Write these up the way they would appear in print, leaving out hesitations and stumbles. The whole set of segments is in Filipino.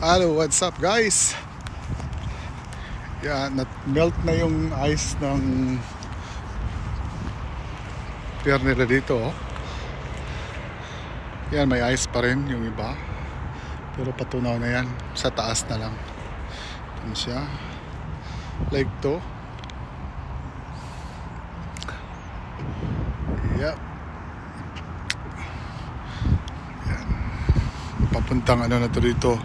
Hello, what's up guys? Yan, melt na yung ice ng pier nila dito. Yan, may ice pa rin yung iba. Pero patunaw na yan. Sa taas na lang. Yan siya. Like to. Yep. Yan. Papuntang ano na to dito.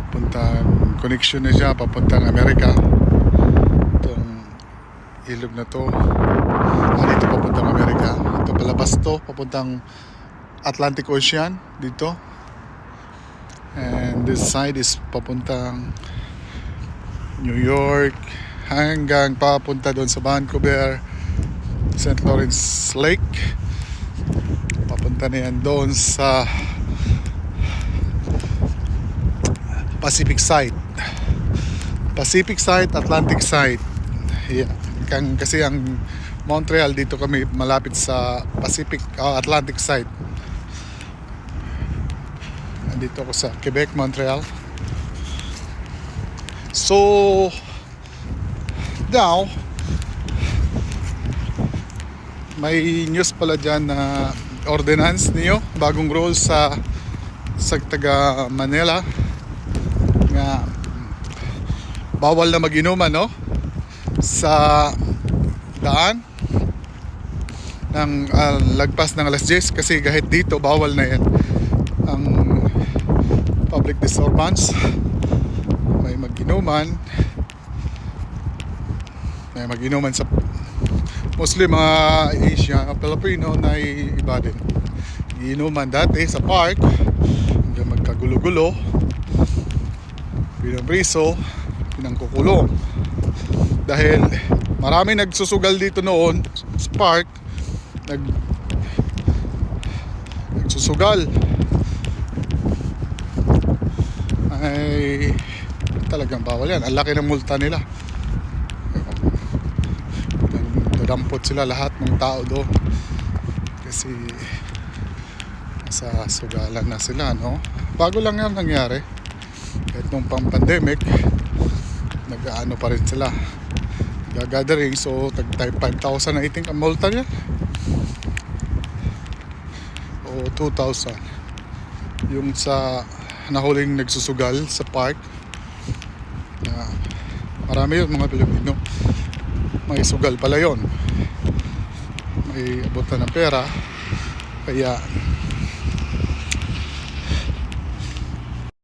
Papuntang connection na siya. Papuntang Amerika. Itong ilog na to. Dito papuntang Amerika. Ito palabas to. Papuntang Atlantic Ocean dito. And this side is papuntang New York hanggang papunta doon sa Vancouver, St. Lawrence Lake. Papunta na yan doon sa Pacific side, Atlantic side. Yeah. Kasi ang Montreal dito kami malapit sa Pacific, Atlantic side. Dito ako sa Quebec, Montreal. So now may news pala dyan na ordinance niyo, bagong rules sa taga Manila nga bawal na mag-inuman, no, sa daan ng lagpas ng alas 10 kasi kahit dito bawal na yan ang public disturbance. May mag-inuman sa mostly mga Asia, Pilipino na iba din. Inuman dati sa park hanggang magkagulo-gulo, pinambriso, pinangkukulong dahil marami nagsusugal dito noon sa park. Nagsusugal ay talagang bawal yan. Ang laki ng multa nila. Dampot sila lahat ng tao doon kasi sa sugalan na sila, no? Bago lang yan nangyari. Kahit nung pang-pandemic nag-ano pa rin sila, gathering. So tag 5,000 na iting ang multa niya o 2,000 yung sa nahuling nagsusugal sa park. Marami yun mga Pilipino, may sugal pala yon, may abutan ng pera kaya